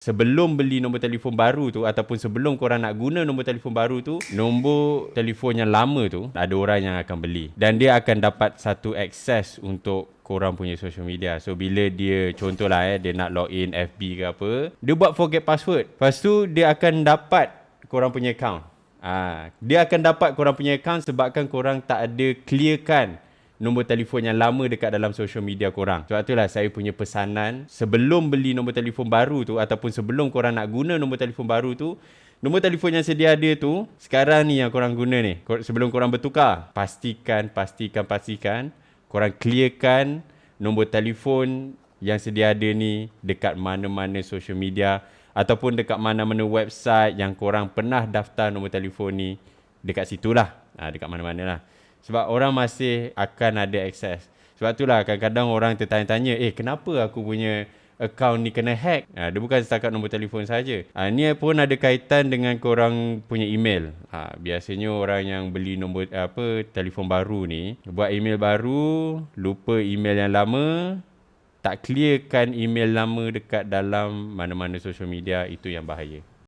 sebelum beli nombor telefon baru tu ataupun sebelum korang nak guna nombor telefon baru tu, nombor telefon yang lama tu ada orang yang akan beli dan dia akan dapat satu akses untuk korang punya social media. So bila dia contohlah dia nak login FB ke apa, dia buat forget password. Lepas tu dia akan dapat korang punya account. Dia akan dapat korang punya account sebabkan korang tak ada clearkan nombor telefon yang lama dekat dalam social media korang. Sebab itulah saya punya pesanan, sebelum beli nombor telefon baru tu ataupun sebelum korang nak guna nombor telefon baru tu, nombor telefon yang sedia ada tu, sekarang ni yang korang guna ni, sebelum korang bertukar, pastikan korang clearkan nombor telefon yang sedia ada ni dekat mana-mana social media ataupun dekat mana-mana website yang korang pernah daftar nombor telefon ni, dekat situlah. Dekat mana-mana lah. Sebab orang masih akan ada akses. Sebab itulah kadang-kadang orang tertanya-tanya, kenapa aku punya akaun ni kena hack? Dia bukan setakat nombor telefon saja. Ni pun ada kaitan dengan korang punya email. Biasanya orang yang beli nombor telefon baru ni, buat email baru, lupa email yang lama, tak clearkan email lama dekat dalam mana-mana social media, itu yang bahaya.